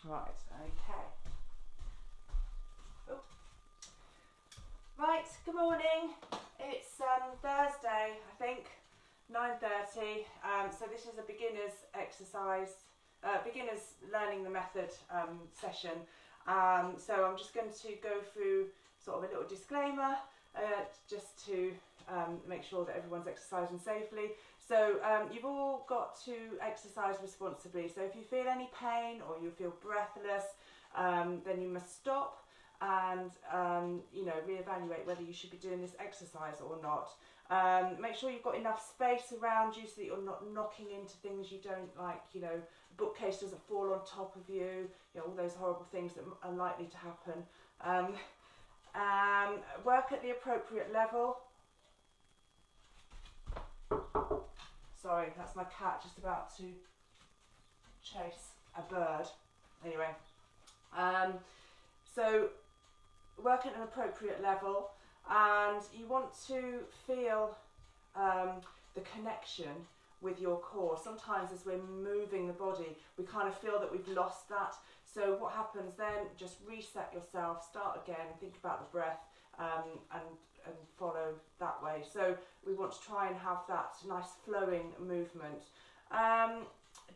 Right, okay. Oh. Right, good morning. It's Thursday, I think, 9:30. So this is a beginner's exercise, beginners learning the method session. So I'm just going to go through sort of a little disclaimer just to make sure that everyone's exercising safely. So you've all got to exercise responsibly. So if you feel any pain or you feel breathless, then you must stop and reevaluate whether you should be doing this exercise or not. Make sure you've got enough space around you so that you're not knocking into things you don't like, a bookcase doesn't fall on top of you, all those horrible things that are likely to happen. Work at the appropriate level. Sorry, that's my cat just about to chase a bird. Anyway, so work at an appropriate level, and you want to feel the connection with your core. Sometimes as we're moving the body, we kind of feel that we've lost that. So what happens then, just reset yourself, start again, think about the breath, and follow that way. So we want to try and have that nice flowing movement.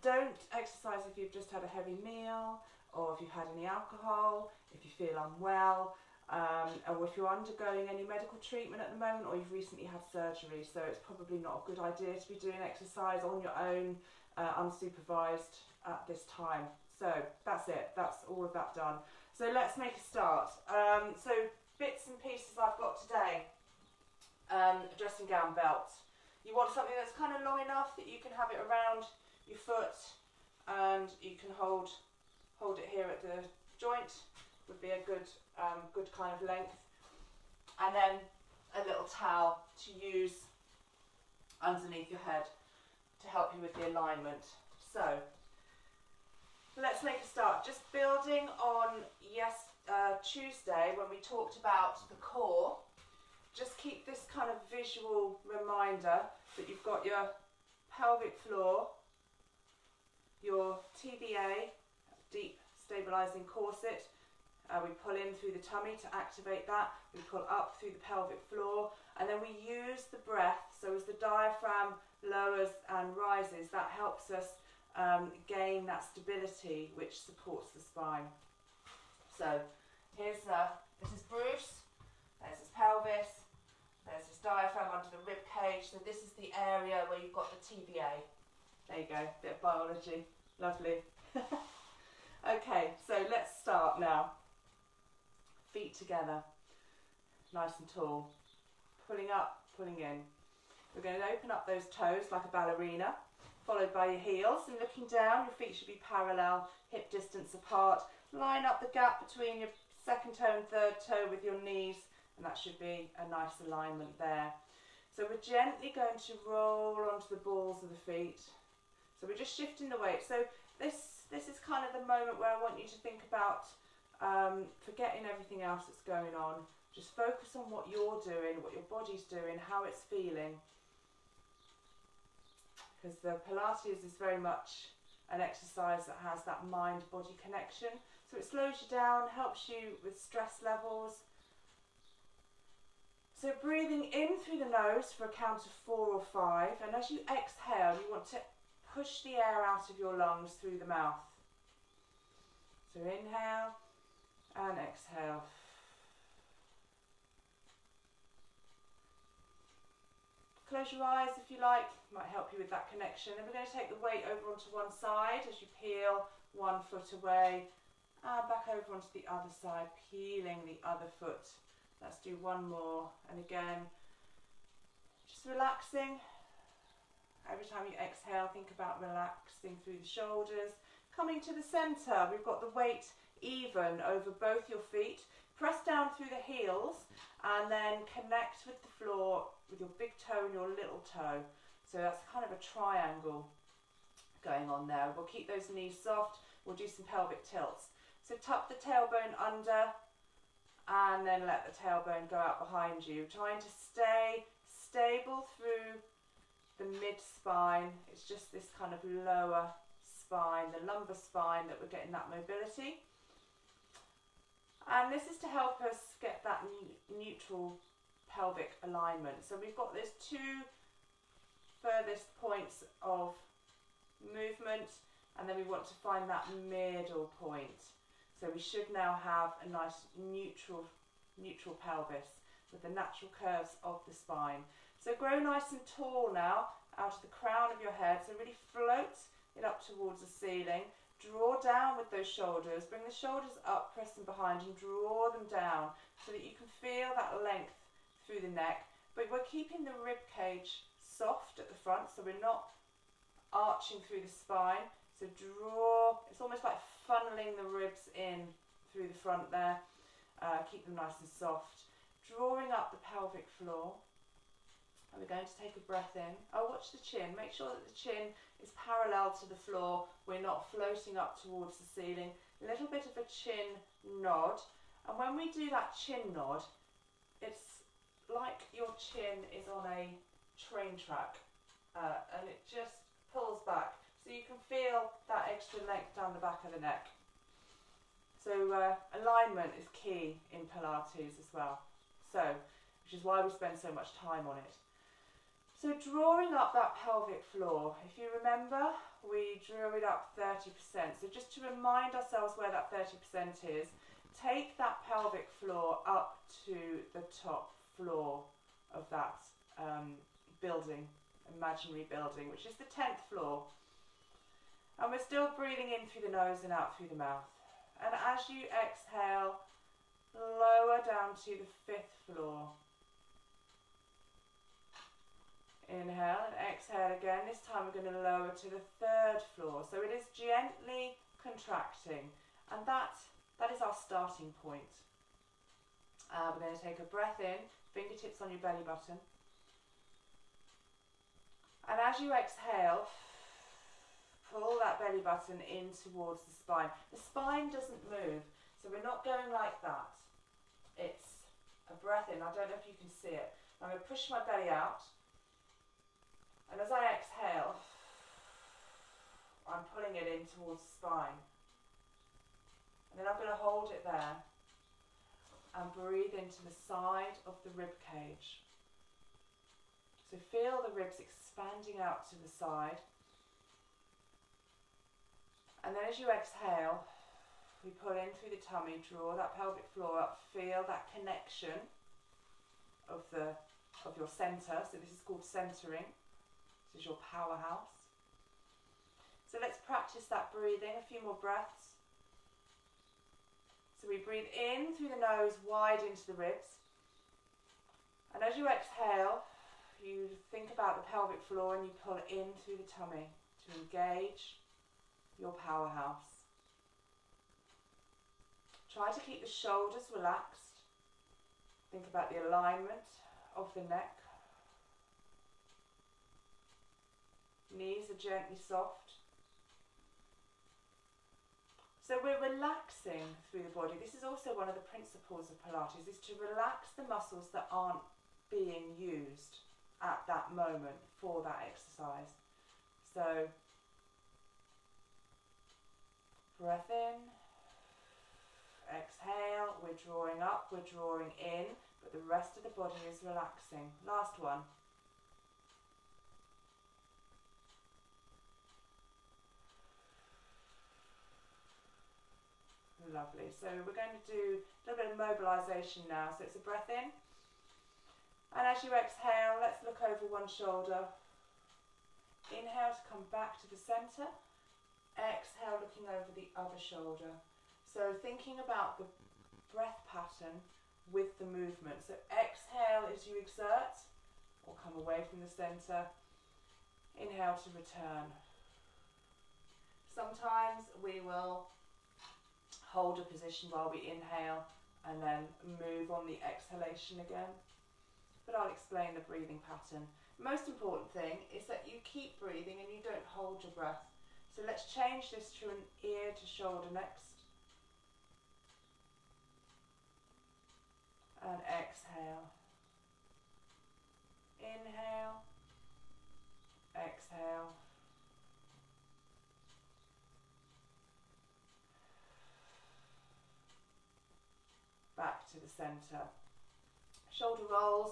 Don't exercise if you've just had a heavy meal, or if you've had any alcohol, if you feel unwell, or if you're undergoing any medical treatment at the moment, or you've recently had surgery. So it's probably not a good idea to be doing exercise on your own, unsupervised at this time. So that's it, that's all of that done. So let's make a start. So bits and pieces I've got today. Dressing gown belt. You want something that's kind of long enough that you can have it around your foot, and you can hold it here at the joint, would be a good kind of length. And then a little towel to use underneath your head to help you with the alignment. So let's make a start. Just building on Tuesday when we talked about the core. Just keep this kind of visual reminder that you've got your pelvic floor, your TBA, deep stabilising corset. We pull in through the tummy to activate that. We pull up through the pelvic floor, and then we use the breath. So as the diaphragm lowers and rises, that helps us gain that stability which supports the spine. So here's this is Bruce, there's his pelvis, there's his diaphragm under the rib cage. So this is the area where you've got the TBA. There you go, bit of biology, lovely. Okay, so let's start now. Feet together, nice and tall, pulling up, pulling in. We're going to open up those toes like a ballerina, followed by your heels, and looking down, your feet should be parallel, hip distance apart. Line up the gap between your second toe and third toe with your knees, and that should be a nice alignment there. So we're gently going to roll onto the balls of the feet. So we're just shifting the weight. So this is kind of the moment where I want you to think about forgetting everything else that's going on. Just focus on what you're doing, what your body's doing, how it's feeling. Because the Pilates is very much an exercise that has that mind-body connection. So it slows you down, helps you with stress levels. So breathing in through the nose for a count of 4 or 5, and as you exhale, you want to push the air out of your lungs through the mouth. So inhale and exhale. Close your eyes if you like, might help you with that connection. And we're going to take the weight over onto one side as you peel one foot away, and back over onto the other side, peeling the other foot. Let's do one more, and again, just relaxing. Every time you exhale, think about relaxing through the shoulders. Coming to the centre, we've got the weight even over both your feet. Press down through the heels, and then connect with the floor with your big toe and your little toe. So that's kind of a triangle going on there. We'll keep those knees soft. We'll do some pelvic tilts. So tuck the tailbone under, and then let the tailbone go out behind you. Trying to stay stable through the mid-spine. It's just this kind of lower spine, the lumbar spine, that we're getting that mobility. And this is to help us get that neutral pelvic alignment. So we've got those two furthest points of movement, and then we want to find that middle point. So we should now have a nice neutral pelvis with the natural curves of the spine. So grow nice and tall now out of the crown of your head. So really float it up towards the ceiling. Draw down with those shoulders. Bring the shoulders up, press them behind, and draw them down so that you can feel that length through the neck. But we're keeping the rib cage soft at the front, so we're not arching through the spine. So draw, it's almost like funneling the ribs in through the front there. Keep them nice and soft. Drawing up the pelvic floor. And we're going to take a breath in. Oh, watch the chin. Make sure that the chin is parallel to the floor. We're not floating up towards the ceiling. A little bit of a chin nod. And when we do that chin nod, it's like your chin is on a train track. And it just pulls back. So you can feel that extra length down the back of the neck. So alignment is key in Pilates as well. So, which is why we spend so much time on it. So drawing up that pelvic floor, if you remember, we drew it up 30%. So just to remind ourselves where that 30% is, take that pelvic floor up to the top floor of that building, imaginary building, which is the 10th floor. And we're still breathing in through the nose and out through the mouth. And as you exhale, lower down to the 5th floor. Inhale and exhale again. This time we're going to lower to the 3rd floor. So it is gently contracting. And that is our starting point. We're going to take a breath in, fingertips on your belly button. And as you exhale, pull that belly button in towards the spine. The spine doesn't move, so we're not going like that. It's a breath in. I don't know if you can see it. I'm going to push my belly out. And as I exhale, I'm pulling it in towards the spine. And then I'm going to hold it there and breathe into the side of the rib cage. So feel the ribs expanding out to the side. And then as you exhale, we pull in through the tummy, draw that pelvic floor up, feel that connection of your centre. So this is called centering. This is your powerhouse. So let's practice that breathing, a few more breaths. So we breathe in through the nose, wide into the ribs. And as you exhale, you think about the pelvic floor and you pull it in through the tummy to engage your powerhouse. Try to keep the shoulders relaxed. Think about the alignment of the neck. Knees are gently soft. So we're relaxing through the body. This is also one of the principles of Pilates, is to relax the muscles that aren't being used at that moment for that exercise. So breath in, exhale, we're drawing up, we're drawing in, but the rest of the body is relaxing. Last one. Lovely. So we're going to do a little bit of mobilisation now. So it's a breath in. And as you exhale, let's look over one shoulder. Inhale to come back to the centre. Exhale, looking over the other shoulder. So thinking about the breath pattern with the movement. So exhale as you exert or come away from the centre. Inhale to return. Sometimes we will hold a position while we inhale and then move on the exhalation again. But I'll explain the breathing pattern. Most important thing is that you keep breathing and you don't hold your breath. So let's change this to an ear to shoulder next. And exhale. Inhale. Exhale. back to the centre. Shoulder rolls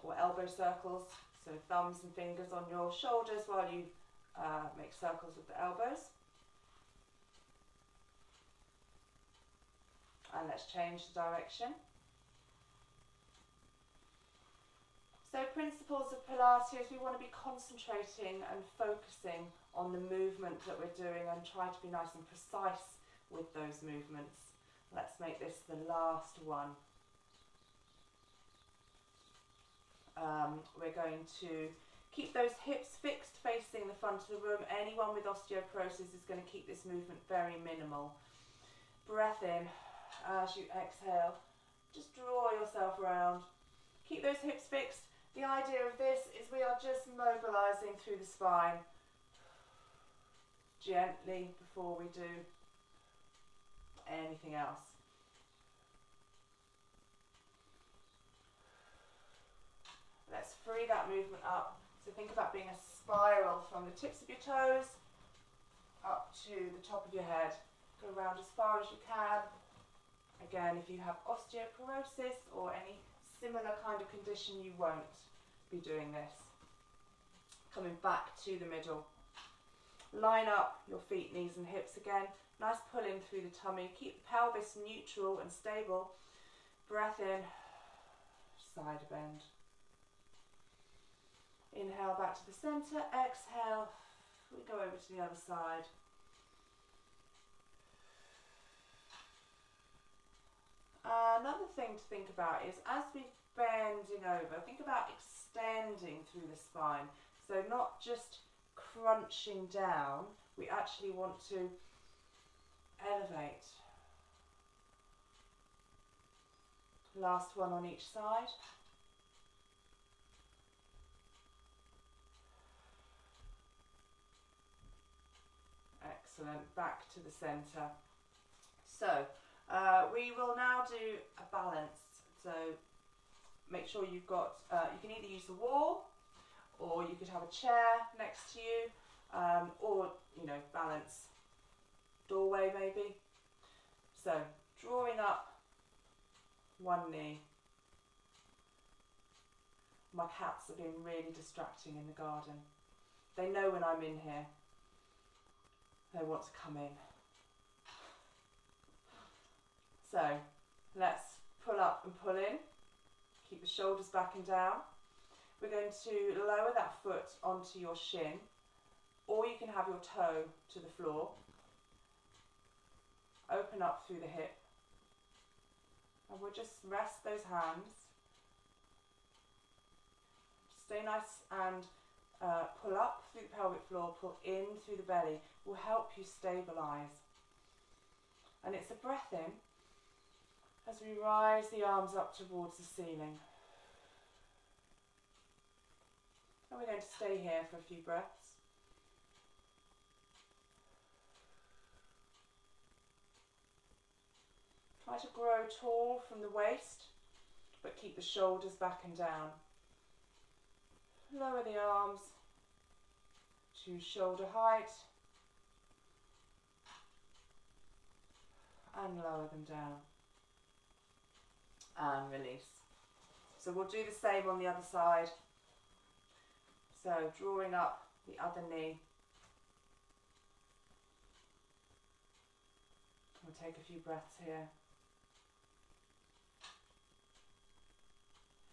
or elbow circles, so thumbs and fingers on your shoulders while you make circles with the elbows. And let's change the direction. So principles of Pilates, we want to be concentrating and focusing on the movement that we're doing and try to be nice and precise with those movements. Let's make this the last one. We're going to keep those hips fixed facing the front of the room. Anyone with osteoporosis is going to keep this movement very minimal. Breath in as you exhale. Just draw yourself around. Keep those hips fixed. The idea of this is we are just mobilising through the spine gently before we do anything else. Let's free that movement up. So think about being a spiral from the tips of your toes up to the top of your head. Go around as far as you can. Again, if you have osteoporosis or any similar kind of condition, you won't be doing this. Coming back to the middle. Line up your feet, knees and hips again. Nice pull in through the tummy. Keep the pelvis neutral and stable. Breath in, side bend. Inhale back to the centre. Exhale, we go over to the other side. Another thing to think about is as we're bending over, think about extending through the spine. So not just crunching down, we actually want to elevate. Last one on each side. Excellent, back to the centre. So we will now do a balance. So make sure you've got, you can either use the wall or you could have a chair next to you, or, you know, balance doorway maybe. So drawing up one knee. My cats are being really distracting in the garden. They know when I'm in here. They want to come in. So let's pull up and pull in. Keep the shoulders back and down. We're going to lower that foot onto your shin, or you can have your toe to the floor. Open up through the hip. And we'll just rest those hands. Stay nice and pull up through the pelvic floor, pull in through the belly. Will help you stabilise. And it's a breath in as we rise the arms up towards the ceiling. And we're going to stay here for a few breaths. Try to grow tall from the waist, but keep the shoulders back and down. Lower the arms to shoulder height and lower them down and release. So we'll do the same on the other side. So drawing up the other knee. We'll take a few breaths here.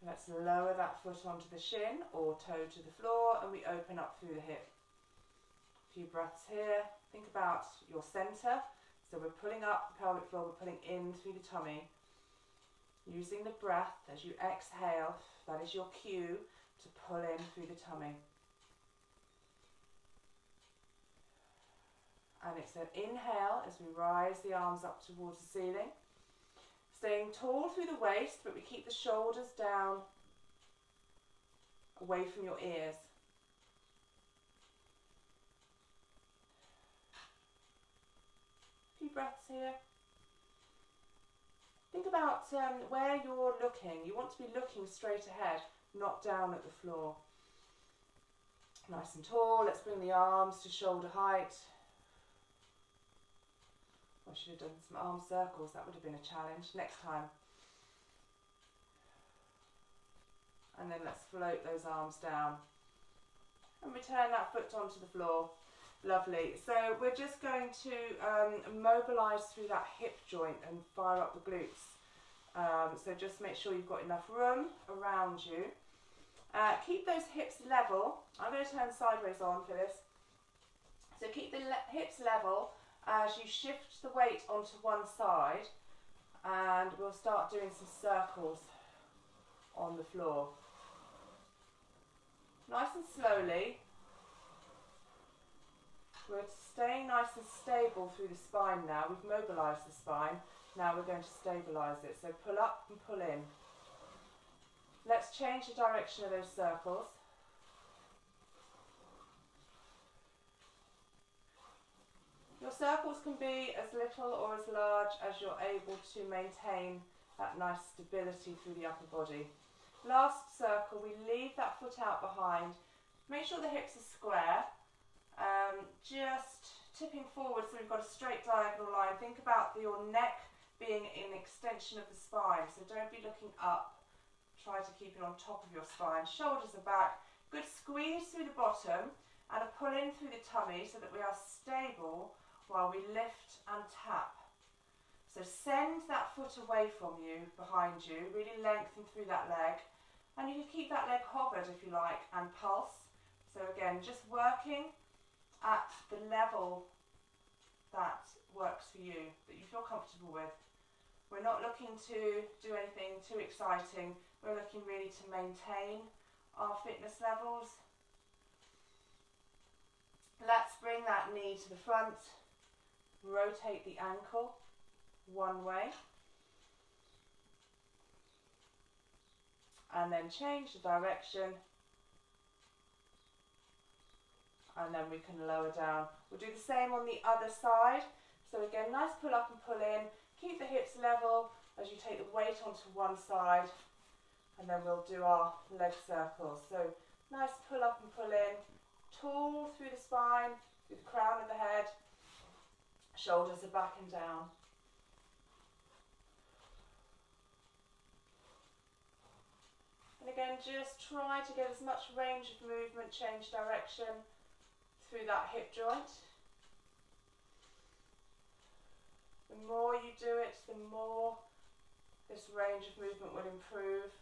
Let's lower that foot onto the shin or toe to the floor, and we open up through the hip. A few breaths here. Think about your centre. So we're pulling up the pelvic floor, we're pulling in through the tummy. Using the breath as you exhale, that is your cue to pull in through the tummy. And it's an inhale as we rise the arms up towards the ceiling. Staying tall through the waist, but we keep the shoulders down, away from your ears. A few breaths here. Think about where you're looking. You want to be looking straight ahead, not down at the floor. Nice and tall. Let's bring the arms to shoulder height. I should have done some arm circles, that would have been a challenge. Next time. And then let's float those arms down. And return that foot onto the floor. Lovely. So we're just going to mobilise through that hip joint and fire up the glutes. So just make sure you've got enough room around you. Keep those hips level. I'm going to turn sideways on for this. So keep the hips level as you shift the weight onto one side, and we'll start doing some circles on the floor. Nice and slowly. We're staying nice and stable through the spine now. We've mobilised the spine. Now we're going to stabilise it. So pull up and pull in. Let's change the direction of those circles. Your circles can be as little or as large as you're able to maintain that nice stability through the upper body. Last circle, we leave that foot out behind. Make sure the hips are square. Just tipping forward so we've got a straight diagonal line. Think about your neck being an extension of the spine, so don't be looking up. Try to keep it on top of your spine. Shoulders are back. Good squeeze through the bottom and a pull in through the tummy so that we are stable while we lift and tap. So send that foot away from you, behind you, really lengthen through that leg, and you can keep that leg hovered if you like, and pulse. So again, just working at the level that works for you, that you feel comfortable with. We're not looking to do anything too exciting, we're looking really to maintain our fitness levels. Let's bring that knee to the front, rotate the ankle one way, and then change the direction, and then we can lower down. We'll do the same on the other side. So again, nice pull up and pull in, keep the hips level as you take the weight onto one side, and then we'll do our leg circles. So nice pull up and pull in, tall through the spine, through the crown of the head, shoulders are back and down. And again, just try to get as much range of movement, change direction through that hip joint. The more you do it, the more this range of movement will improve.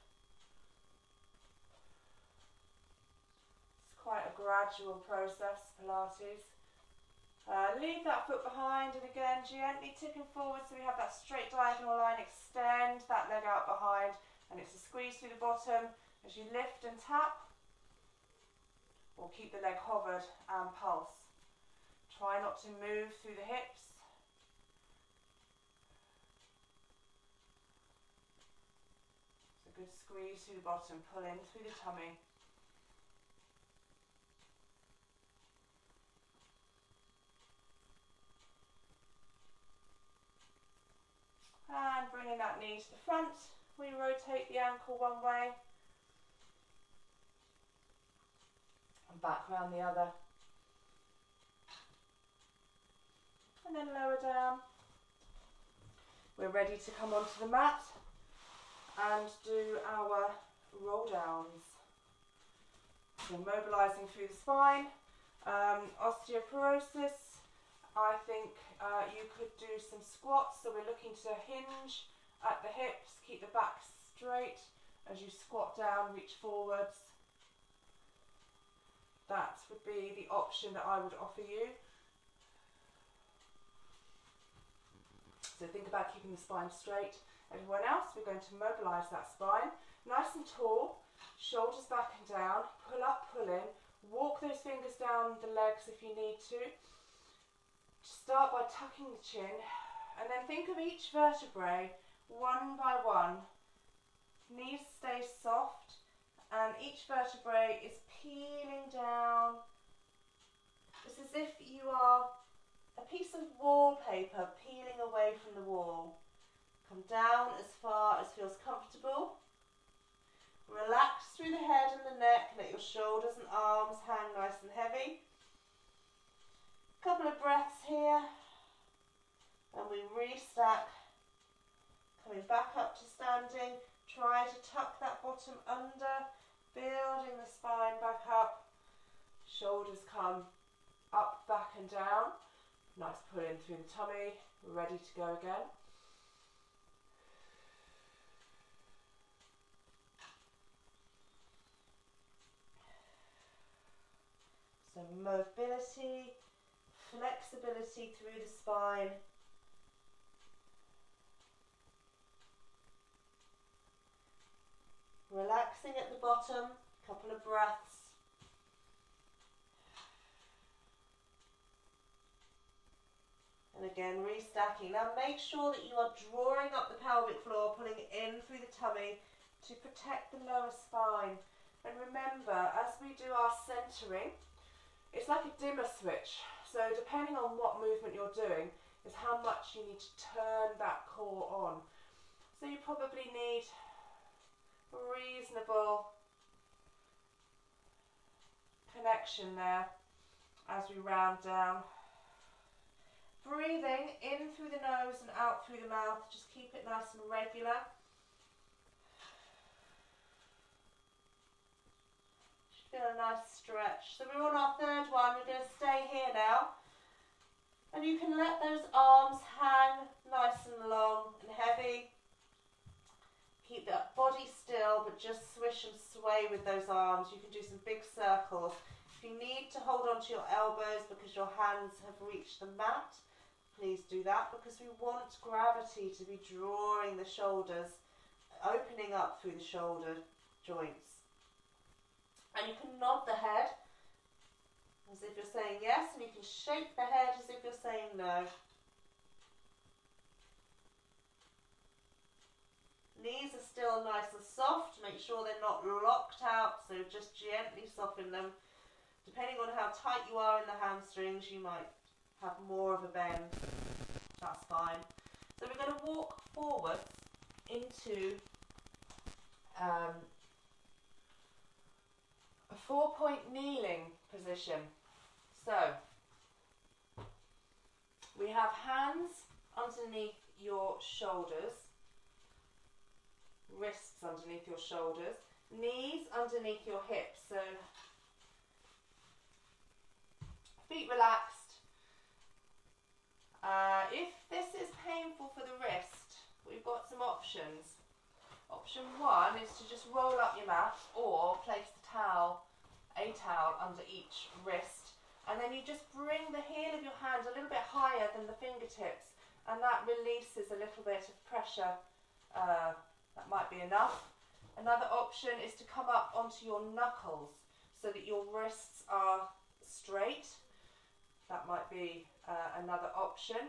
It's quite a gradual process, Pilates. Leave that foot behind, and again, gently tipping forward so we have that straight diagonal line. Extend that leg out behind, and it's a squeeze through the bottom as you lift and tap, or keep the leg hovered and pulse. Try not to move through the hips. So good squeeze through the bottom, pull in through the tummy. And bringing that knee to the front, we rotate the ankle one way and back around the other, and then lower down. We're ready to come onto the mat and do our roll downs. So mobilising through the spine. Osteoporosis, I think you could do some squats, so we're looking to hinge at the hips, keep the back straight as you squat down, reach forwards. That would be the option that I would offer you. So think about keeping the spine straight. Everyone else, we're going to mobilise that spine. Nice and tall, shoulders back and down, pull up, pull in, walk those fingers down the legs if you need to. Start by tucking the chin, and then think of each vertebrae one by one. Knees stay soft, and each vertebrae is peeling down. It's as if you are a piece of wallpaper peeling away from the wall. Come down as far as feels comfortable. Relax through the head and the neck, let your shoulders and arms hang nice and heavy. Couple of breaths here, and we Nice pull in through the tummy. We're ready to go again. So mobility, flexibility through the spine. Relaxing at the bottom, couple of breaths. And again, restacking. Now make sure that you are drawing up the pelvic floor, pulling in through the tummy to protect the lower spine. And remember, as we do our centering, it's like a dimmer switch. So depending on what movement you're doing is how much you need to turn that core on. So you probably need reasonable connection there as we round down. Breathing in through the nose and out through the mouth. Just keep it nice and regular. Just feel a nice stretch. So we're on our third one. We're going to stay here now. And you can let those arms hang nice and long and heavy. Keep that body still, but just swish and sway with those arms. You can do some big circles. If you need to hold on to your elbows because your hands have reached the mat, please do that, because we want gravity to be drawing the shoulders, opening up through the shoulder joints. And you can nod the head as if you're saying yes, and you can shake the head as if you're saying no. Knees are still nice and soft. Make sure they're not locked out, so just gently soften them. Depending on how tight you are in the hamstrings, you might have more of a bend. That's fine. So we're going to walk forwards into a 4-point kneeling position. So we have hands underneath your shoulders, wrists underneath your shoulders, knees underneath your hips, so feet relaxed. If this is painful for the wrist, we've got some options. Option 1 is to just roll up your mat or place a towel under each wrist, and then you just bring the heel of your hand a little bit higher than the fingertips, and that releases a little bit of pressure. That might be enough. Another option is to come up onto your knuckles so that your wrists are straight. That might be another option.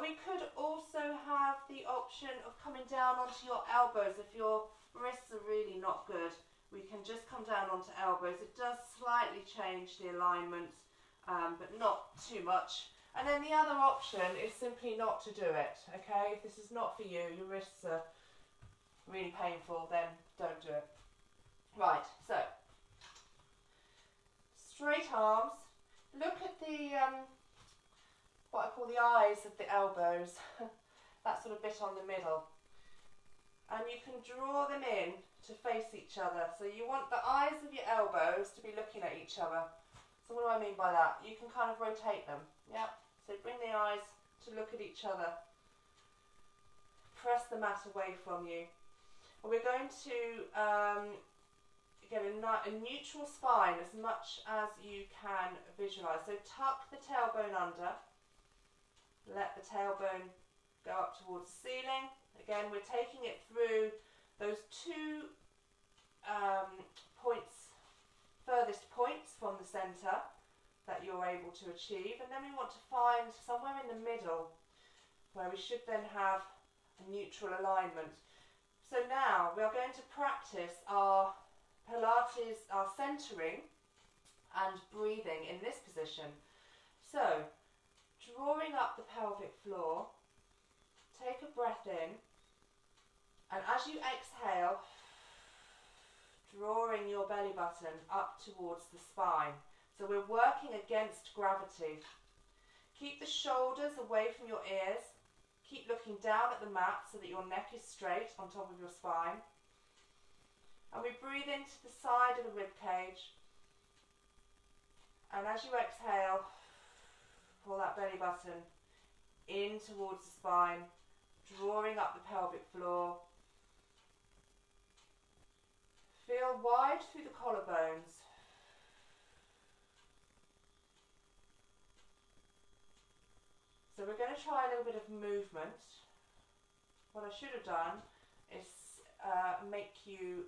We could also have the option of coming down onto your elbows. If your wrists are really not good, we can just come down onto elbows. It does slightly change the alignment, but not too much. And then the other option is simply not to do it, okay? If this is not for you, your wrists are really painful, then don't do it. Right, so straight arms. Look at the what I call the eyes of the elbows, that sort of bit on the middle, and you can draw them in to face each other. So you want the eyes of your elbows to be looking at each other. So what do I mean by that? You can kind of rotate them, yeah. So bring the eyes to look at each other. Press the mat away from you. We're going to get a neutral spine as much as you can visualise. So tuck the tailbone under. Let the tailbone go up towards the ceiling. Again, we're taking it through those two furthest points from the centre that you're able to achieve. And then we want to find somewhere in the middle where we should then have a neutral alignment. So now we are going to practice our Pilates, our centering and breathing in this position. So, drawing up the pelvic floor, take a breath in, and as you exhale, drawing your belly button up towards the spine. So we're working against gravity. Keep the shoulders away from your ears. Keep looking down at the mat so that your neck is straight on top of your spine. And we breathe into the side of the rib cage. And as you exhale, Pull that belly button in towards the spine, drawing up the pelvic floor. Feel wide through the collarbones. So we're going to try a little bit of movement. What I should have done is make you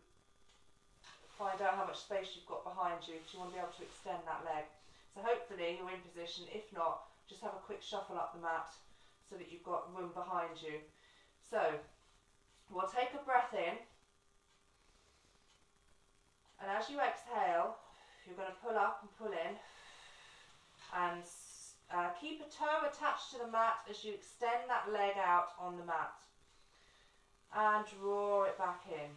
find out how much space you've got behind you, because you want to be able to extend that leg. So hopefully you're in position. If not, just have a quick shuffle up the mat so that you've got room behind you. So we'll take a breath in, and as you exhale, you're going to pull up and pull in, and keep a toe attached to the mat as you extend that leg out on the mat and draw it back in.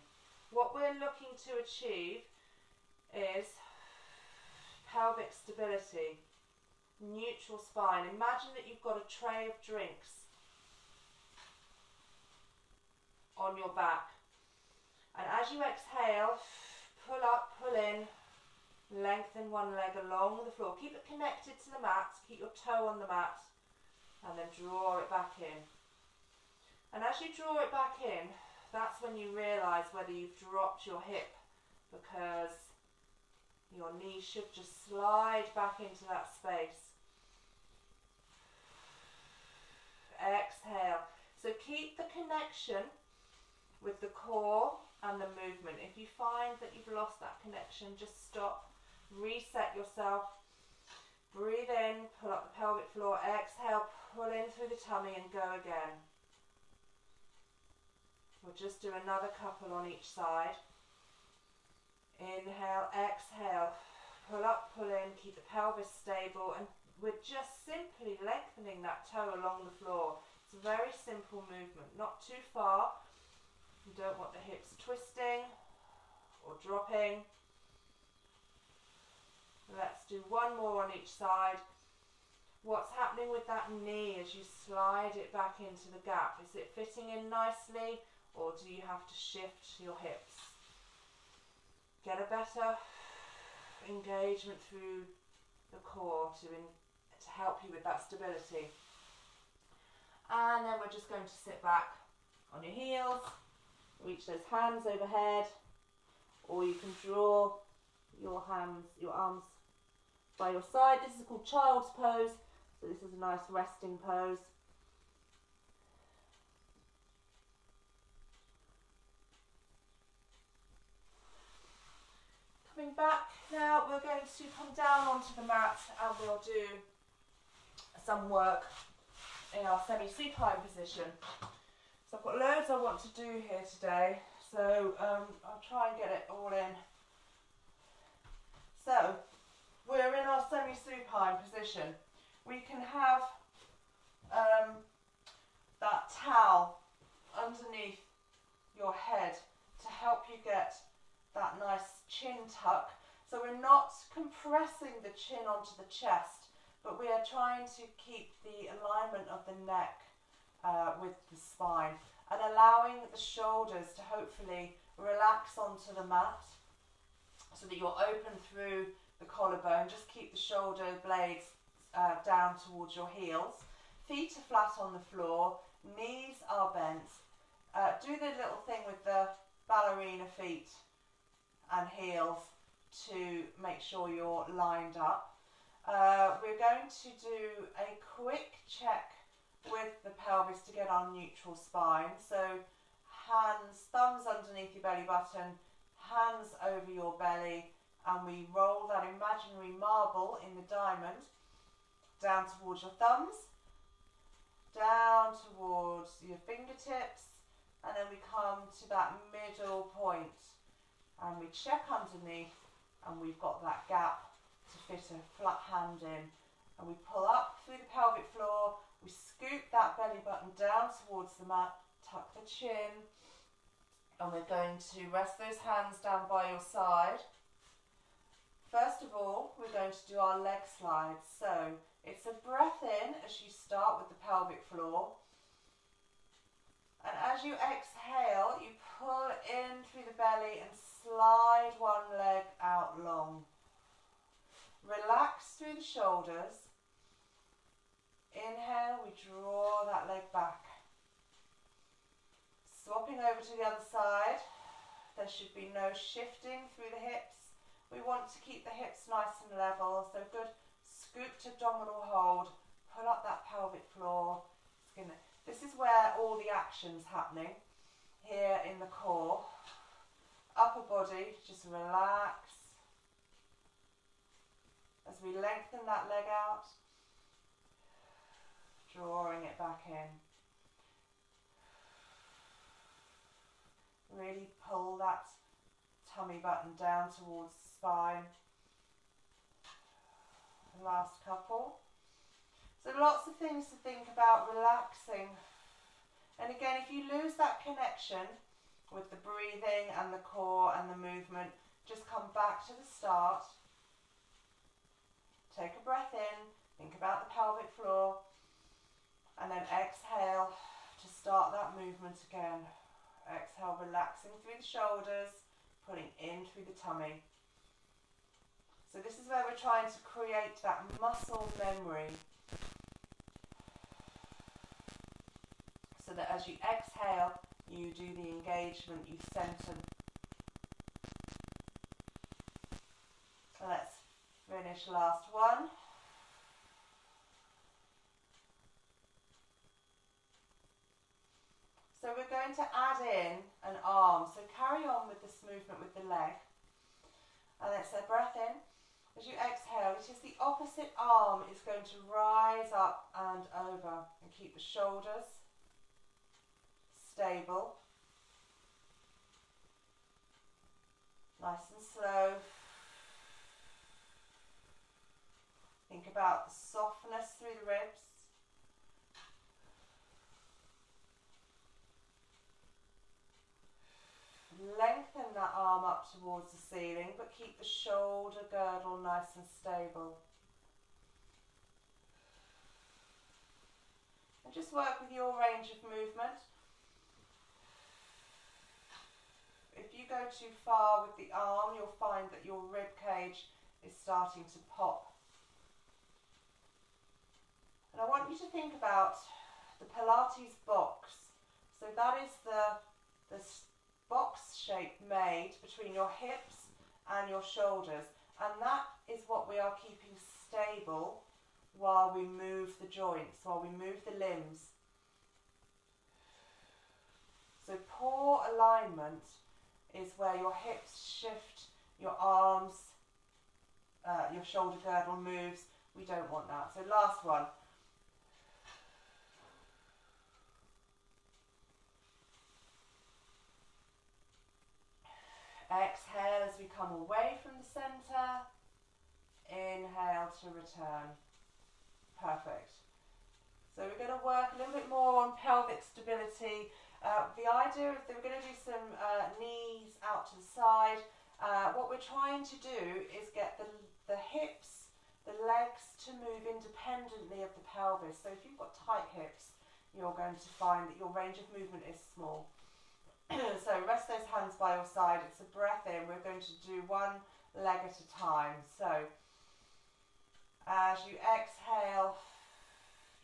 What we're looking to achieve is pelvic stability, neutral spine. Imagine that you've got a tray of drinks on your back, and as you exhale, pull up, pull in, lengthen one leg along the floor. Keep it connected to the mat, keep your toe on the mat, and then draw it back in. And as you draw it back in, that's when you realise whether you've dropped your hip, because your knee should just slide back into that space. Exhale. So keep the connection with the core and the movement. If you find that you've lost that connection, just stop. Reset yourself. Breathe in, pull up the pelvic floor. Exhale, pull in through the tummy and go again. We'll just do another couple on each side. Inhale, exhale, pull up, pull in, keep the pelvis stable, and we're just simply lengthening that toe along the floor. It's a very simple movement, not too far. You don't want the hips twisting or dropping. Let's do one more on each side. What's happening with that knee as you slide it back into the gap? Is it fitting in nicely, or do you have to shift your hips? Get a better engagement through the core to help you with that stability. And then we're just going to sit back on your heels, reach those hands overhead, or you can draw your arms by your side. This is called child's pose, so this is a nice resting pose. Coming back now, we're going to come down onto the mat and we'll do some work in our semi-supine position. So I've got loads I want to do here today, so I'll try and get it all in. So we're in our semi-supine position. We can have that towel underneath your head to help you get that nice chin tuck. So we're not compressing the chin onto the chest, but we are trying to keep the alignment of the neck with the spine, and allowing the shoulders to hopefully relax onto the mat so that you're open through the collarbone. Just keep the shoulder blades down towards your heels. Feet are flat on the floor, knees are bent. Do the little thing with the ballerina feet and heels to make sure you're lined up. We're going to do a quick check with the pelvis to get our neutral spine. So hands, thumbs underneath your belly button, hands over your belly, and we roll that imaginary marble in the diamond down towards your thumbs, down towards your fingertips, and then we come to that middle point and we check underneath, and we've got that gap to fit a flat hand in, and we pull up through the pelvic floor. We scoop that belly button down towards the mat, tuck the chin, and we're going to rest those hands down by your side. First of all, we're going to do our leg slides. So it's a breath in as you start with the pelvic floor, and as you exhale, you pull in through the belly and slide one leg out long. Relax through the shoulders. that leg back. Swapping over to the other side. There should be no shifting through the hips. We want to keep the hips nice and level, so good scooped abdominal hold, pull up that pelvic floor. This is where all the action's happening, here in the core. Upper body, just relax. As we lengthen that leg out, drawing it back in. Really pull that tummy button down towards the spine. Last couple. So lots of things to think about relaxing. And again, if you lose that connection with the breathing and the core and the movement, just come back to the start. Take a breath in, think about the pelvic floor, and then exhale to start that movement again. Exhale, relaxing through the shoulders, pulling in through the tummy. So this is where we're trying to create that muscle memory, so that as you exhale, you do the engagement, you center. So let's finish last one. So we're going to add in an arm. So carry on with this movement with the leg. And let's say breath in. As you exhale, it is the opposite arm is going to rise up and over. And keep the shoulders stable. Nice and slow. Think about the softness through the ribs. Lengthen that arm up towards the ceiling, but keep the shoulder girdle nice and stable. And just work with your range of movement. If you go too far with the arm, you'll find that your rib cage is starting to pop. And I want you to think about the Pilates box. So that is the box shape made between your hips and your shoulders, and that is what we are keeping stable while we move the joints, while we move the limbs. So poor alignment is where your hips shift, your arms, your shoulder girdle moves. We don't want that. So last one. Exhale as we come away from the centre. Inhale to return. Perfect. So we're going to work a little bit more on pelvic stability. The idea is that we're going to do some knees out to the side. What we're trying to do is get the hips, the legs to move independently of the pelvis. So if you've got tight hips, you're going to find that your range of movement is small. So rest those hands by your side. It's a breath in. We're going to do one leg at a time. So as you exhale,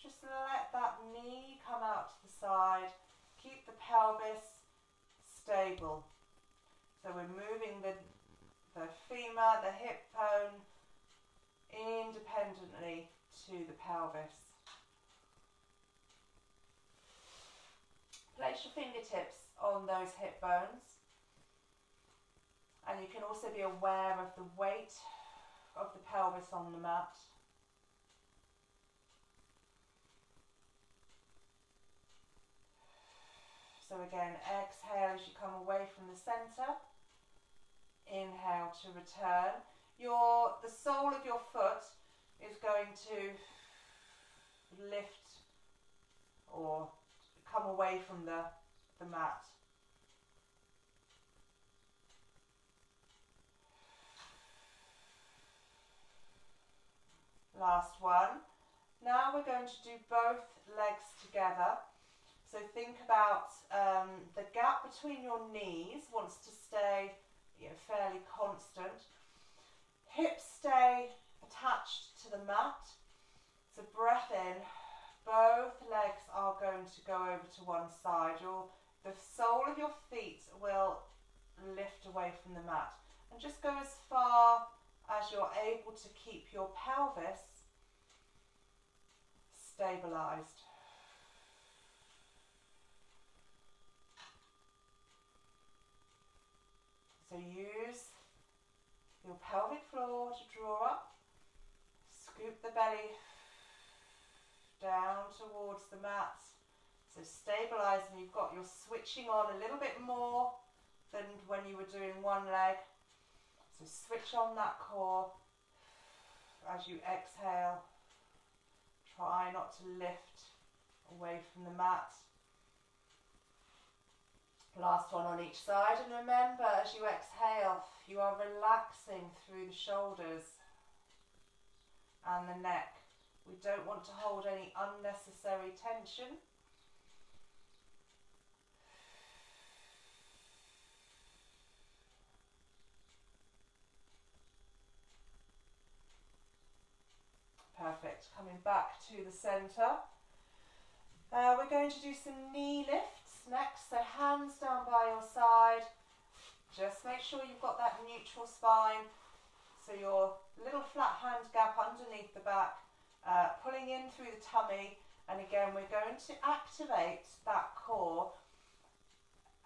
just let that knee come out to the side. Keep the pelvis stable. So we're moving the femur, the hip bone independently to the pelvis. Place your fingertips on those hip bones, and you can also be aware of the weight of the pelvis on the mat. So again, exhale as you come away from the centre. Inhale to return. The sole of your foot is going to lift or come away from the mat. Last one. Now we're going to do both legs together. So think about the gap between your knees wants to stay fairly constant. Hips stay attached to the mat. So breath in. Both legs are going to one side. The sole of your feet will lift away from the mat, and just go as far as you're able to keep your pelvis stabilised. So use your pelvic floor to draw up, scoop the belly down towards the mat. So stabilising, you've got your switching on a little bit more than when you were doing one leg. So switch on that core as you exhale. Try not to lift away from the mat. Last one on each side, and remember as you exhale, you are relaxing through the shoulders and the neck. We don't want to hold any unnecessary tension. Perfect. Coming back to the centre. We're going to do some knee lifts next. So hands down by your side. Just make sure you've got that neutral spine. So your little flat hand gap underneath the back, pulling in through the tummy. And again, we're going to activate that core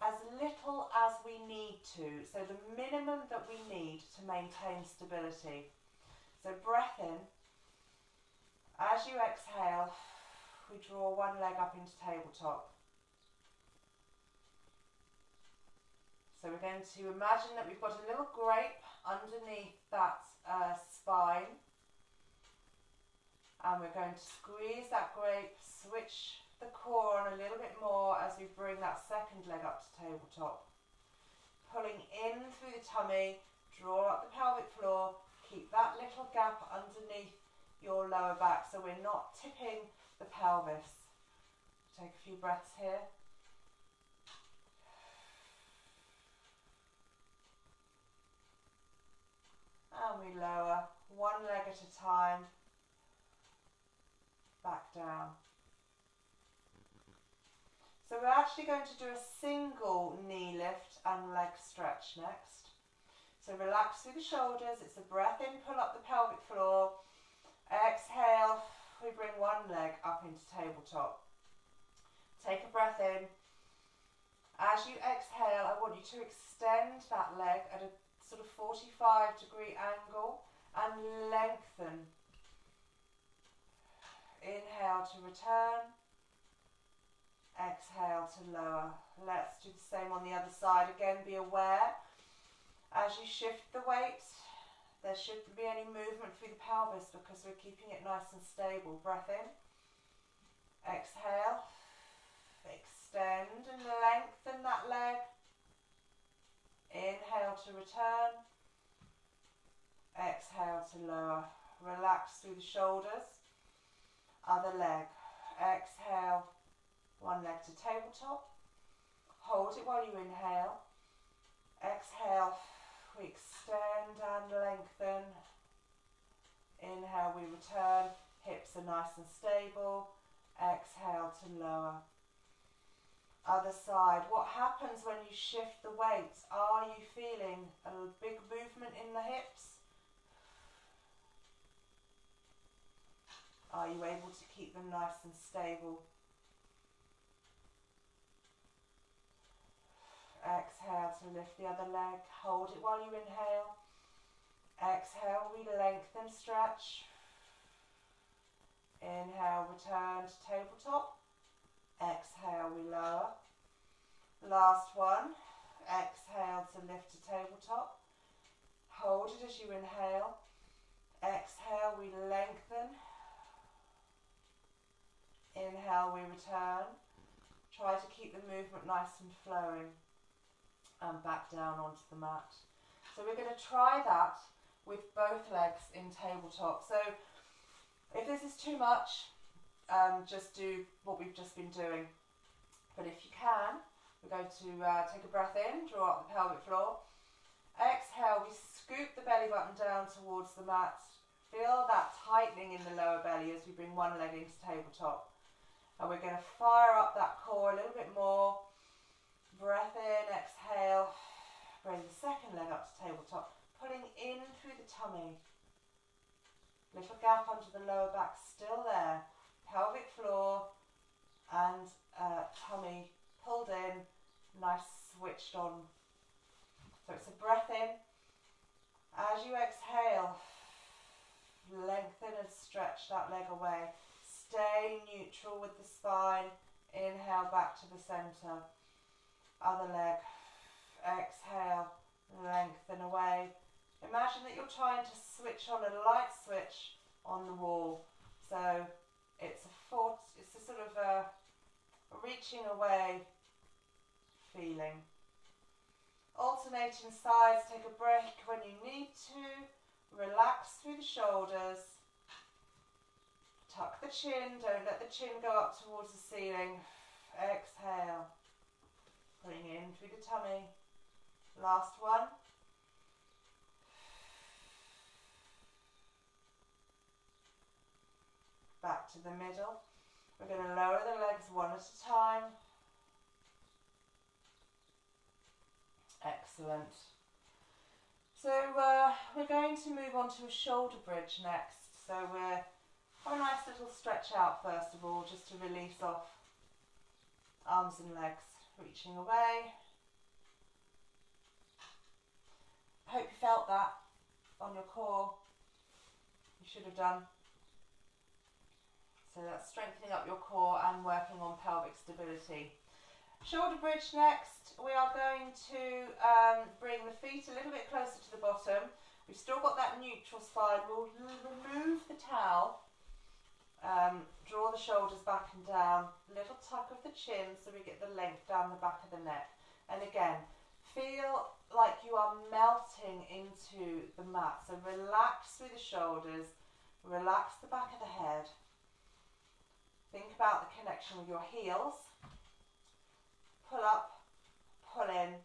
as little as we need to. So the minimum that we need to maintain stability. So breath in. As you exhale, we draw one leg up into tabletop. So we're going to imagine that we've got a little grape underneath that spine. And we're going to squeeze that grape, switch the core on a little bit more as we bring that second leg up to tabletop. Pulling in through the tummy, draw up the pelvic floor, keep that little gap underneath your lower back so we're not tipping the pelvis. Take a few breaths here. And we lower one leg at a time, back down. So we're actually going to do a single knee lift and leg stretch next. So relax through the shoulders, it's a breath in, pull up the pelvic floor. Exhale, we bring one leg up into tabletop. Take a breath in. As you exhale, I want you to extend that leg at a sort of 45-degree angle and lengthen. Inhale to return. Exhale to lower. Let's do the same on the other side. Again, be aware as you shift the weight. There shouldn't be any movement through the pelvis because we're keeping it nice and stable. Breath in. Exhale. Extend and lengthen that leg. Inhale to return. Exhale to lower. Relax through the shoulders. Other leg. Exhale. One leg to tabletop. Hold it while you inhale. Exhale. We extend and lengthen. Inhale, we return. Hips are nice and stable. Exhale to lower. Other side. What happens when you shift the weight? Are you feeling a big movement in the hips? Are you able to keep them nice and stable? Exhale to lift the other leg. Hold it while you inhale. Exhale, we lengthen, stretch. Inhale, return to tabletop. Exhale, we lower. Last one. Exhale to lift to tabletop. Hold it as you inhale. Exhale, we lengthen. Inhale, we return. Try to keep the movement nice and flowing. And back down onto the mat. So we're going to try that with both legs in tabletop. So if this is too much, just do what we've just been doing. But if you can, we're going to take a breath in, draw up the pelvic floor. Exhale, we scoop the belly button down towards the mat. Feel that tightening in the lower belly as we bring one leg into tabletop. And we're going to fire up that core a little bit more. Breath in, exhale. Bring the second leg up to tabletop, pulling in through the tummy. Little gap under the lower back, still there. Pelvic floor and tummy pulled in, nice switched on. So it's a breath in. As you exhale, lengthen and stretch that leg away. Stay neutral with the spine. Inhale back to the center. Other leg. Exhale, lengthen away. Imagine that you're trying to switch on a light switch on the wall. So it's a sort of a reaching away feeling. Alternating sides, take a break when you need to. Relax through the shoulders. Tuck the chin, don't let the chin go up towards the ceiling. Exhale. Bring in through the tummy. Last one. Back to the middle. We're going to lower the legs one at a time. Excellent. So we're going to move on to a shoulder bridge next. So we're have a nice little stretch out first of all, just to release off arms and legs, reaching away. I hope you felt that on your core. You should have done. So that's strengthening up your core and working on pelvic stability. Shoulder bridge next. We are going to bring the feet a little bit closer to the bottom. We've still got that neutral spine. We'll remove the towel. Draw the shoulders back and down. Little tuck of the chin so we get the length down the back of the neck. And again, feel like you are melting into the mat. So relax through the shoulders. Relax the back of the head. Think about the connection with your heels. Pull up, pull in.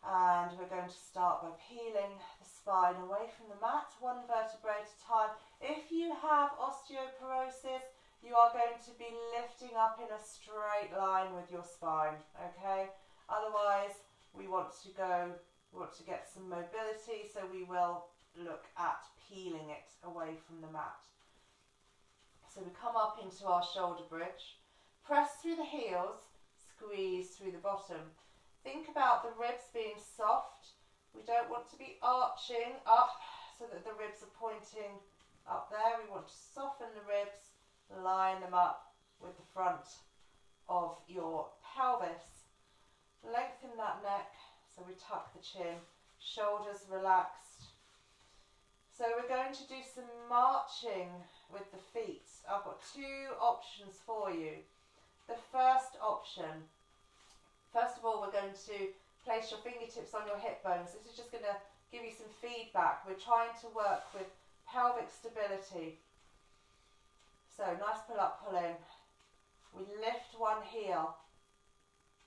And we're going to start by peeling the spine away from the mat, one vertebrae at a time. If you have osteoporosis, you are going to be lifting up in a straight line with your spine, okay? Otherwise, we want to get some mobility, so we will look at peeling it away from the mat. So we come up into our shoulder bridge, press through the heels, squeeze through the bottom. Think about the ribs being soft. We don't want to be arching up so that the ribs are pointing up there. We want to soften the ribs, line them up with the front of your pelvis. Lengthen that neck, so we tuck the chin, shoulders relaxed. So we're going to do some marching with the feet. I've got two options for you. The first option, first of all, we're going to place your fingertips on your hip bones. This is just going to give you some feedback. We're trying to work with pelvic stability. So nice pull up, pull in. We lift one heel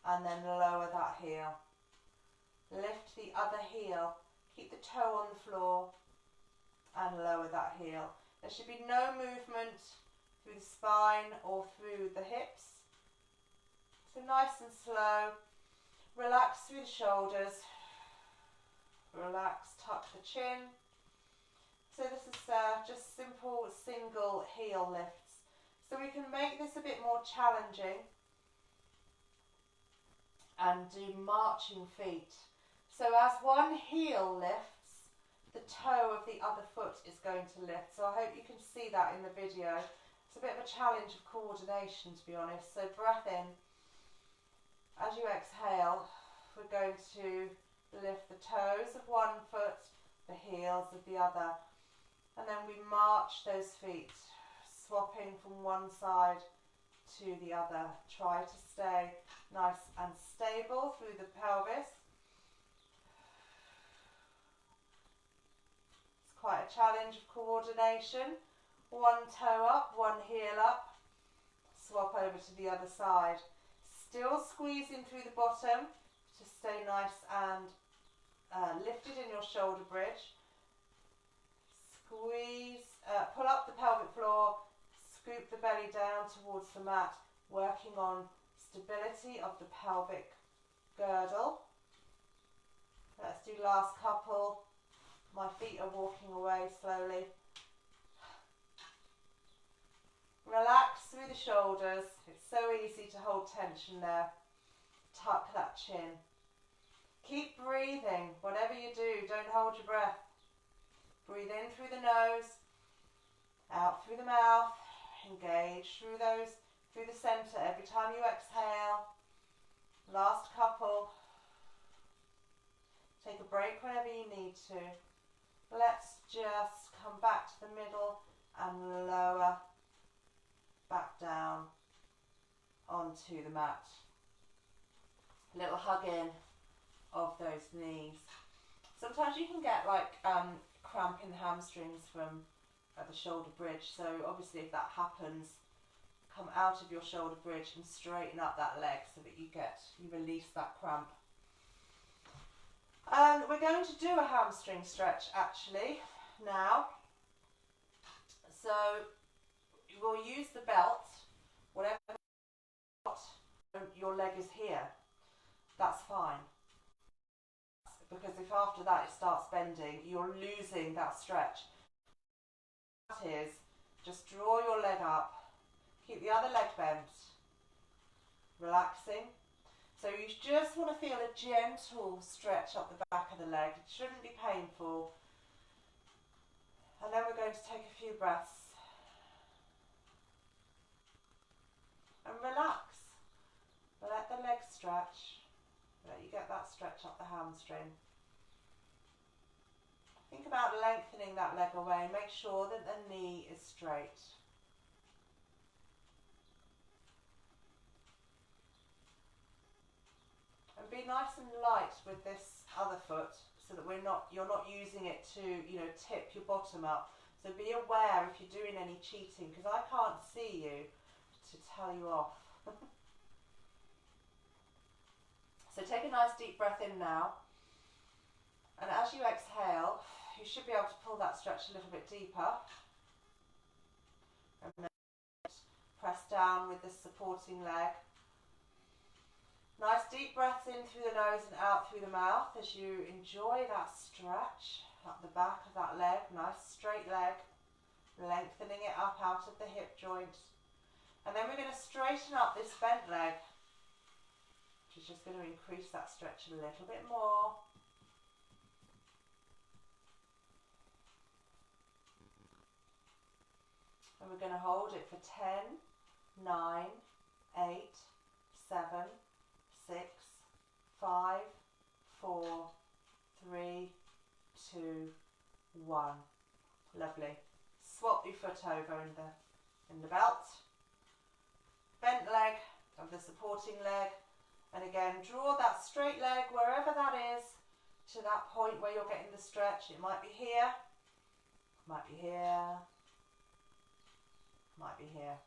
and then lower that heel. Lift the other heel. Keep the toe on the floor and lower that heel. There should be no movement through the spine or through the hips. So nice and slow. Relax through the shoulders. Relax, tuck the chin. So this is just simple single heel lifts. So we can make this a bit more challenging and do marching feet. So as one heel lifts, the toe of the other foot is going to lift. So I hope you can see that in the video. It's a bit of a challenge of coordination, to be honest. So breath in. As you exhale, we're going to lift the toes of one foot, the heels of the other. And then we march those feet, swapping from one side to the other. Try to stay nice and stable through the pelvis. It's quite a challenge of coordination. One toe up, one heel up. Swap over to the other side. Still squeezing through the bottom to stay nice and lifted in your shoulder bridge. Squeeze, pull up the pelvic floor, scoop the belly down towards the mat, working on stability of the pelvic girdle. Let's do last couple. My feet are walking away slowly. Relax through the shoulders. It's so easy to hold tension there. Tuck that chin. Keep breathing. Whatever you do, don't hold your breath. Breathe in through the nose, out through the mouth. Engage through the center every time you exhale. Last couple. Take a break whenever you need to. Let's just come back to the middle and lower back down onto the mat. A little hug in of those knees. Sometimes you can get like cramp in the hamstrings from the shoulder bridge, so obviously if that happens, come out of your shoulder bridge and straighten up that leg so that you release that cramp. We're going to do a hamstring stretch actually now. So we'll use the belt, whatever your leg is here, that's fine. Because if after that it starts bending, you're losing that stretch. That is, just draw your leg up, keep the other leg bent, relaxing. So you just want to feel a gentle stretch up the back of the leg. It shouldn't be painful. And then we're going to take a few breaths. And relax. Let the leg stretch. Let you get that stretch up the hamstring. Think about lengthening that leg away. Make sure that the knee is straight. And be nice and light with this other foot so that you're not using it to, tip your bottom up. So be aware if you're doing any cheating, because I can't see you to tell you off. So take a nice deep breath in now. And as you exhale, you should be able to pull that stretch a little bit deeper. And then press down with the supporting leg. Nice deep breaths in through the nose and out through the mouth as you enjoy that stretch up the back of that leg. Nice straight leg, lengthening it up out of the hip joint. And then we're going to straighten up this bent leg, which is just going to increase that stretch a little bit more. And we're going to hold it for 10, 9, 8, 7, 6, 5, 4, 3, 2, 1. Lovely. Swap your foot over in the belt. Bent leg of the supporting leg. And again, draw that straight leg wherever that is to that point where you're getting the stretch. It might be here, might be here, might be here.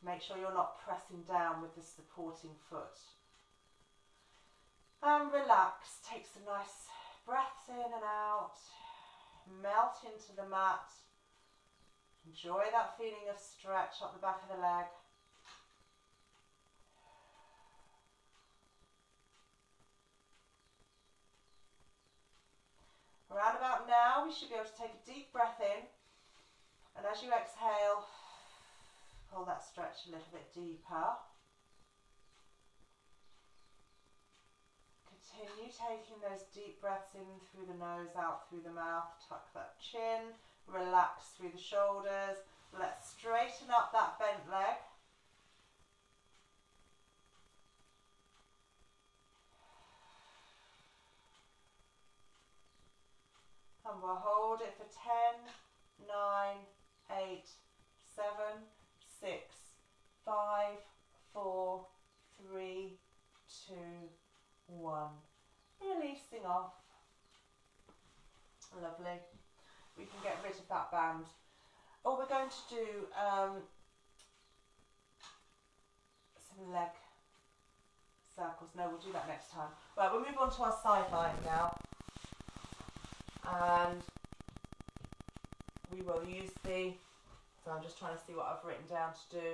Make sure you're not pressing down with the supporting foot. And relax. Take some nice breaths in and out. Melt into the mat. Enjoy that feeling of stretch up the back of the leg. Around about now, we should be able to take a deep breath in. And as you exhale, pull that stretch a little bit deeper. Continue taking those deep breaths in through the nose, out through the mouth. Tuck that chin, relax through the shoulders. Let's straighten up that bent leg. And we'll hold it for 10, 9, 8, 7, 6, 5, 4, 3, 2, 1. Releasing off. Lovely. We can get rid of that band. Oh, we're going to do some leg circles. No, we'll do that next time. Right, we'll move on to our side lying now. And we will use the So I'm just trying to see what I've written down to do.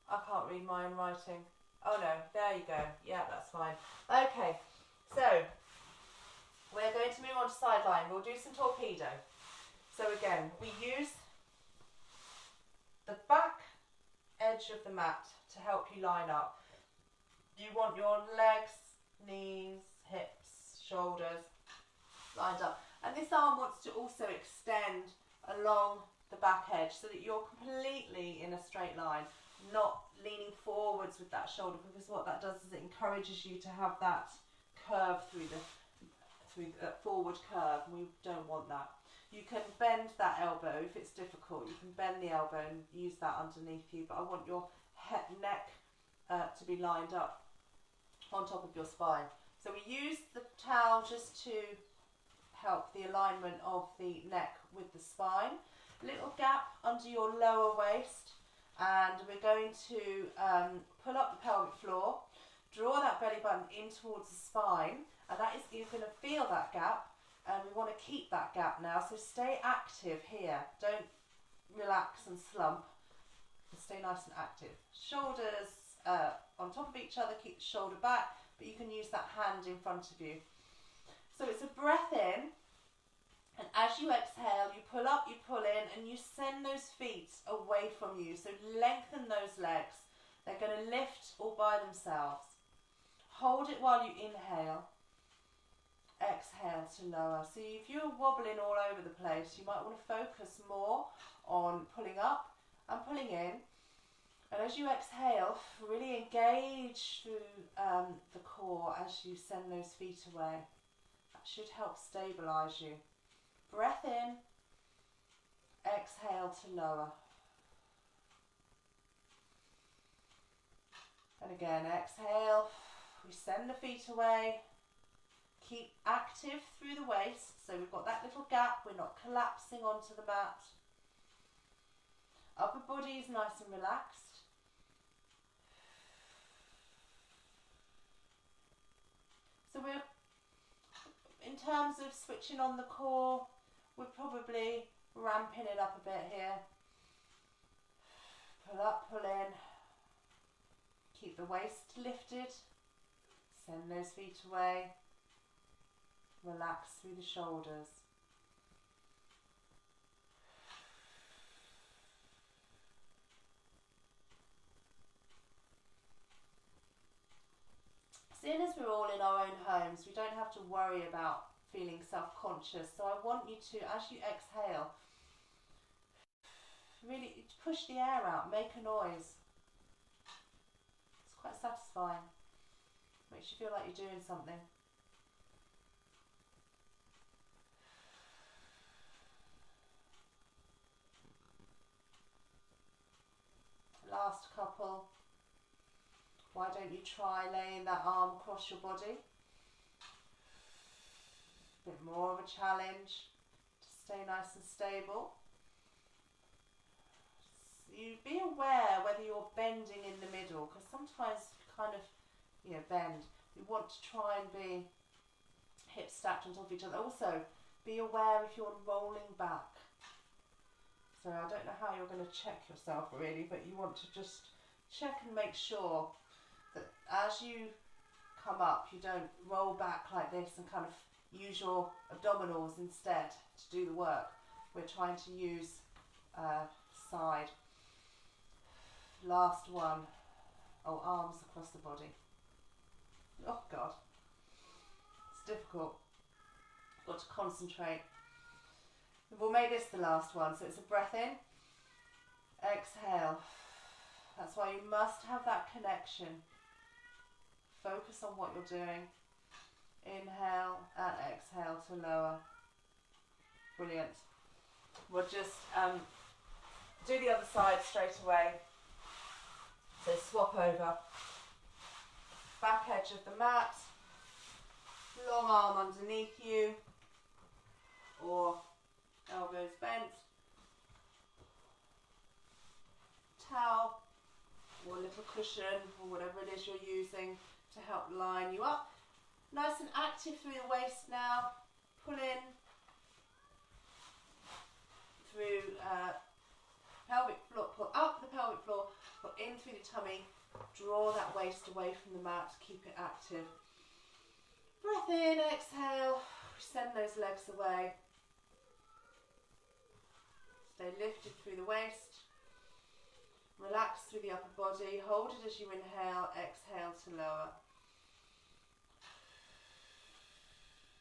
I can't read my own writing. Oh no, there you go. Yeah, that's fine. Okay, so we're going to move on to sideline. We'll do some torpedo. So again, we use the back edge of the mat to help you line up. You want your legs, knees, hips, shoulders lined up. And this arm wants to also extend along the back edge so that you're completely in a straight line, not leaning forwards with that shoulder, because what that does is it encourages you to have that curve through the forward curve, and we don't want that. You can bend that elbow if it's difficult. You can bend the elbow and use that underneath you, but I want your neck to be lined up on top of your spine. So we use the towel just to help the alignment of the neck with the spine. A little gap under your lower waist, and we're going to pull up the pelvic floor, draw that belly button in towards the spine, and that is, you're going to feel that gap, and we want to keep that gap now, so stay active here, don't relax and slump, stay nice and active. Shoulders on top of each other, keep the shoulder back, but you can use that hand in front of you. So it's a breath in, and as you exhale, you pull up, you pull in, and you send those feet away from you. So lengthen those legs. They're going to lift all by themselves. Hold it while you inhale. Exhale to lower. So if you're wobbling all over the place, you might want to focus more on pulling up and pulling in. And as you exhale, really engage through the core as you send those feet away. That should help stabilise you. Breath in, exhale to lower. And again, exhale, we send the feet away. Keep active through the waist, so we've got that little gap, we're not collapsing onto the mat. Upper body is nice and relaxed. So we're, in terms of switching on the core, we're probably ramping it up a bit here. Pull up, pull in. Keep the waist lifted. Send those feet away. Relax through the shoulders. Seeing as we're all in our own homes, we don't have to worry about feeling self-conscious. So I want you to, as you exhale, really push the air out, make a noise. It's quite satisfying. Makes you feel like you're doing something. Last couple. Why don't you try laying that arm across your body? A bit more of a challenge to stay nice and stable. You be aware whether you're bending in the middle, because sometimes you kind of, bend. You want to try and be hips stacked on top of each other. Also, be aware if you're rolling back. So I don't know how you're going to check yourself really, but you want to just check and make sure that as you come up, you don't roll back like this and kind of use your abdominals instead to do the work. We're trying to use side. Last one. Oh, arms across the body. Oh God, it's difficult. Got to concentrate. We'll make this the last one. So it's a breath in, exhale. That's why you must have that connection. Focus on what you're doing. Inhale and exhale to lower. Brilliant. We'll just do the other side straight away. So swap over. Back edge of the mat. Long arm underneath you. Or elbows bent. Towel or a little cushion or whatever it is you're using to help line you up. Nice and active through the waist now. Pull in. through pelvic floor, pull up the pelvic floor, pull in through the tummy, draw that waist away from the mat, keep it active. Breath in, exhale, send those legs away. Stay lifted through the waist. Relax through the upper body, hold it as you inhale, exhale to lower.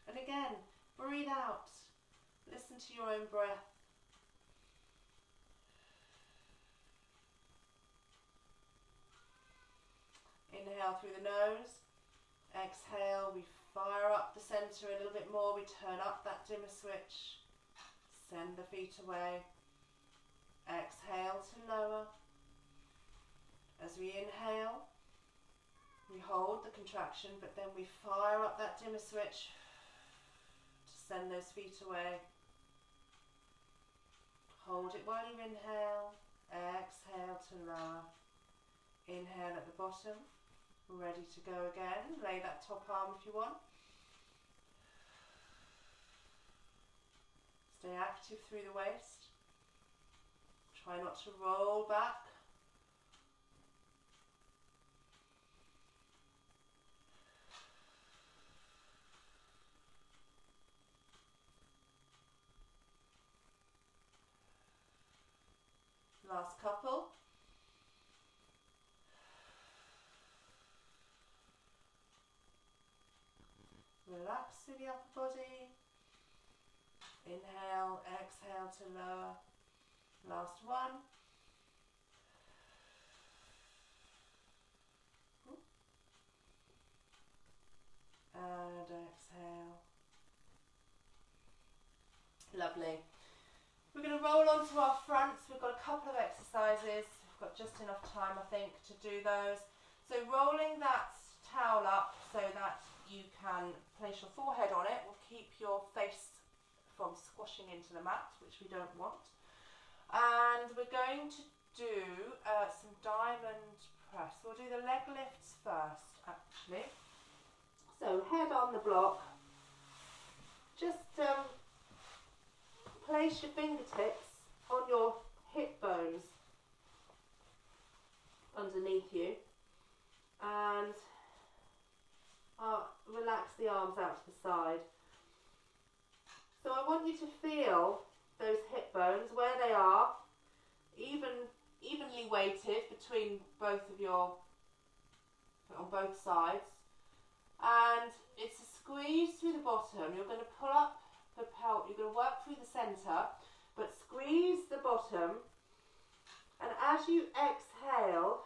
And again, breathe out. Listen to your own breath. Inhale through the nose. Exhale, we fire up the centre a little bit more. We turn up that dimmer switch. Send the feet away. Exhale to lower. As we inhale, we hold the contraction, but then we fire up that dimmer switch to send those feet away. Hold it while you inhale. Exhale to lower. Inhale at the bottom. Ready to go again. Lay that top arm if you want. Stay active through the waist. Try not to roll back. Last couple. Relax through the upper body. Inhale, exhale to lower. Last one. And exhale. Lovely. We're going to roll onto our fronts. We've got a couple of exercises. We've got just enough time, I think, to do those. So rolling that towel up so that you can place your forehead on it will keep your face from squashing into the mat, which we don't want. And we're going to do some diamond press. We'll do the leg lifts first, actually. So head on the block. Just place your fingertips on your hip bones underneath you and relax the arms out to the side. So I want you to feel those hip bones where they are, evenly weighted between both of your, on both sides. And it's a squeeze through the bottom. You're going to pull up the pelt, you're going to work through the centre, but squeeze the bottom. And as you exhale,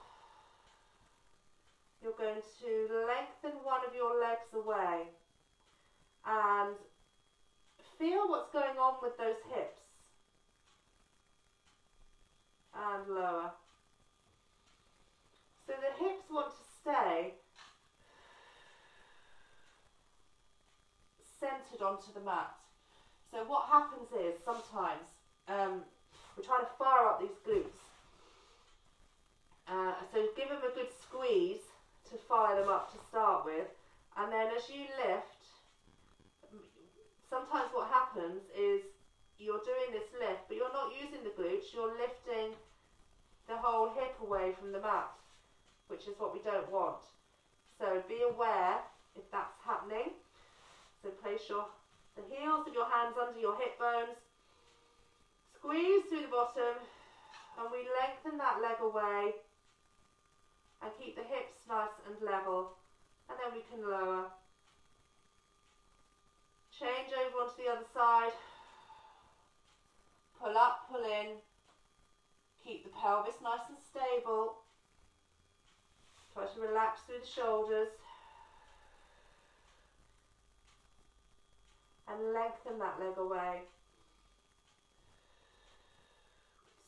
you're going to lengthen one of your legs away and feel what's going on with those hips. And lower. So the hips want to stay centred onto the mat. So what happens is sometimes we're trying to fire up these glutes. So give them a good squeeze to fire them up to start with, and then as you lift, sometimes what happens is you're doing this lift but you're not using the glutes, you're lifting the whole hip away from the mat, which is what we don't want. So be aware if that's happening. So place the heels of your hands under your hip bones, squeeze through the bottom, and we lengthen that leg away and keep the hips nice and level, and then we can lower. Change over onto the other side, pull up, pull in, keep the pelvis nice and stable, try to relax through the shoulders, and lengthen that leg away.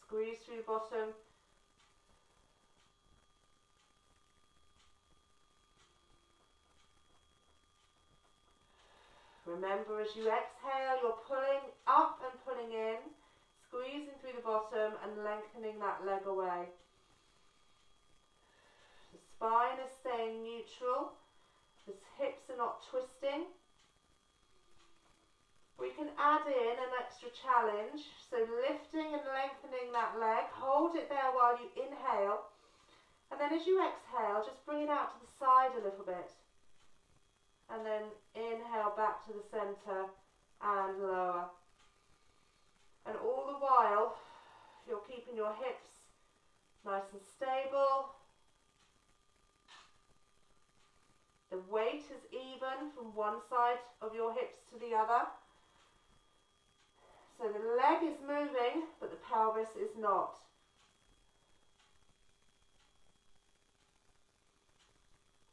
Squeeze through the bottom. Remember, as you exhale, you're pulling up and pulling in, squeezing through the bottom and lengthening that leg away. The spine is staying neutral, the hips are not twisting. We can add in an extra challenge, so lifting and lengthening that leg. Hold it there while you inhale, and then as you exhale, just bring it out to the side a little bit, and then inhale back to the center and lower. And all the while, you're keeping your hips nice and stable. The weight is even from one side of your hips to the other. So the leg is moving, but the pelvis is not.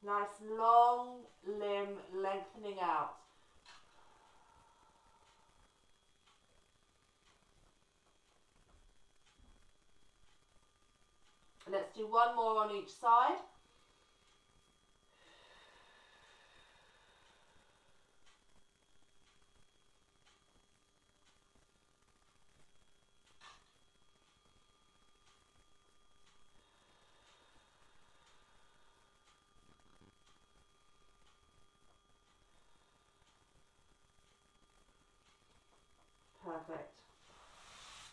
Nice long limb lengthening out. Let's do one more on each side. Perfect.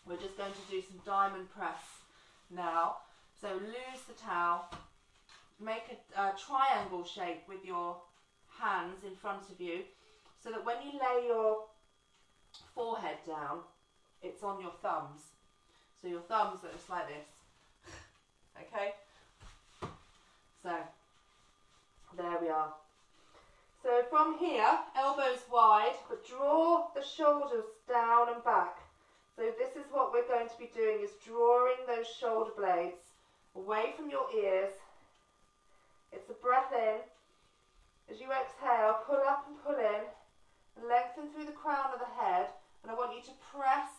We're just going to do some diamond press now. So lose the towel, make a triangle shape with your hands in front of you, so that when you lay your forehead down, it's on your thumbs. So your thumbs are just like this. Okay? So, there we are. So from here, elbows wide, but draw the shoulders down and back. So this is what we're going to be doing, is drawing those shoulder blades away from your ears. It's a breath in. As you exhale, pull up and pull in, and lengthen through the crown of the head. And I want you to press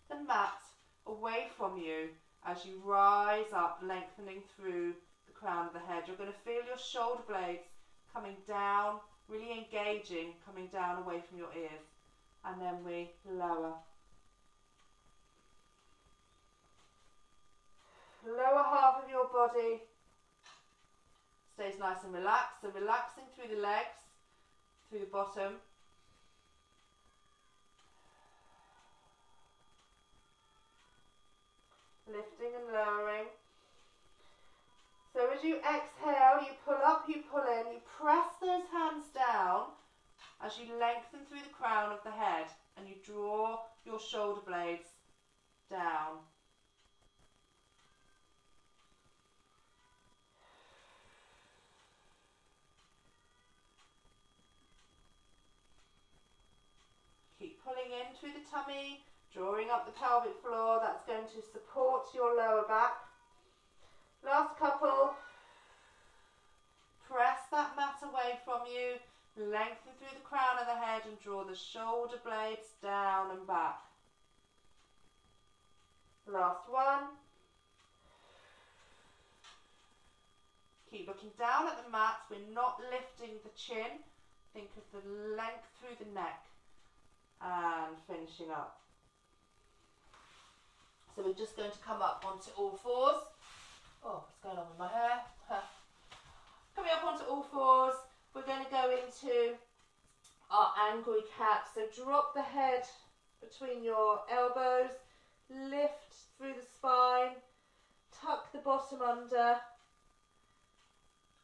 the mat away from you as you rise up, lengthening through the crown of the head. You're going to feel your shoulder blades coming down, really engaging, coming down away from your ears. And then we lower. Lower half of your body stays nice and relaxed. So relaxing through the legs, through the bottom. Lifting and lowering. So as you exhale, you pull up, you pull in, you press those hands down as you lengthen through the crown of the head, and you draw your shoulder blades down. Keep pulling in through the tummy, drawing up the pelvic floor. That's going to support your lower back. Last couple. Press that mat away from you, lengthen through the crown of the head and draw the shoulder blades down and back. Last one. Keep looking down at the mat. We're not lifting the chin. Think of the length through the neck. And finishing up. So we're just going to come up onto all fours. Oh, what's going on with my hair? Coming up onto all fours, we're going to go into our angry cat. So drop the head between your elbows, lift through the spine, tuck the bottom under.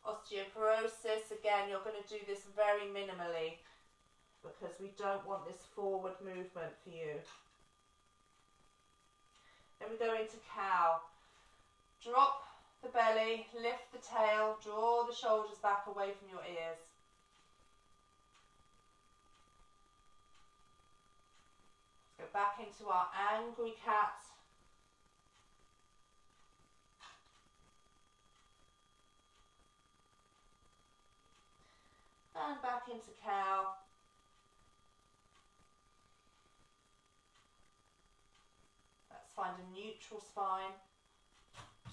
Osteoporosis, again, you're going to do this very minimally because we don't want this forward movement for you. Then we go into cow. Drop the belly, lift the tail, draw the shoulders back away from your ears. Let's go back into our angry cat. And back into cow. Let's find a neutral spine.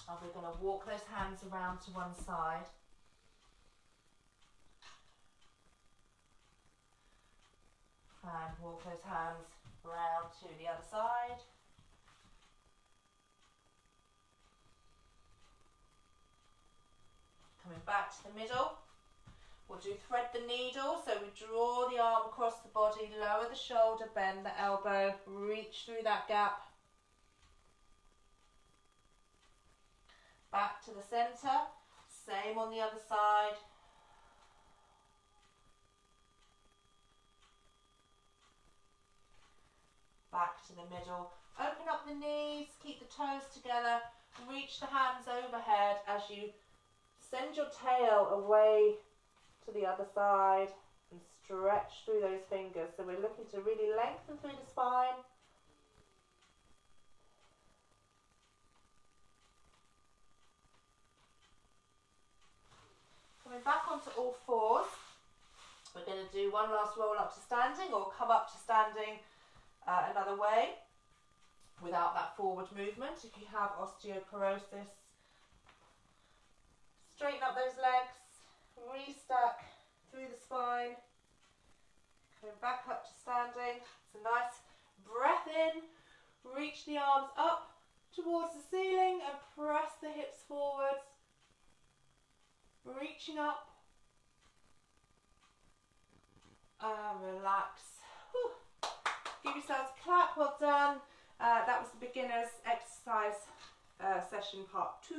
And we're going to walk those hands around to one side. And walk those hands around to the other side. Coming back to the middle. We'll do thread the the needle, so we draw the arm across the body, lower the shoulder, bend the elbow, reach through that gap. Back to the centre, same on the other side. Back to the middle. Open up the knees, keep the toes together, reach the hands overhead as you send your tail away to the other side and stretch through those fingers. So we're looking to really lengthen through the spine. Coming back onto all fours, we're going to do one last roll up to standing, or come up to standing another way without that forward movement. If you have osteoporosis, straighten up those legs, restack through the spine, coming back up to standing. It's a nice breath in, reach the arms up towards the ceiling and press the hips forwards, reaching up and relax. Whew. Give yourselves a clap, well done. That was the beginner's exercise session part 2.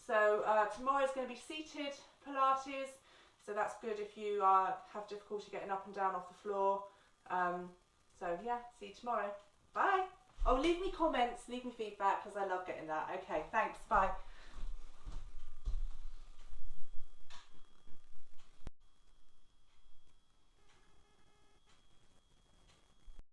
So tomorrow is going to be seated Pilates, so that's good if you have difficulty getting up and down off the floor. So yeah, see you tomorrow. Bye. Oh, leave me comments, leave me feedback, because I love getting that. Okay, thanks, bye.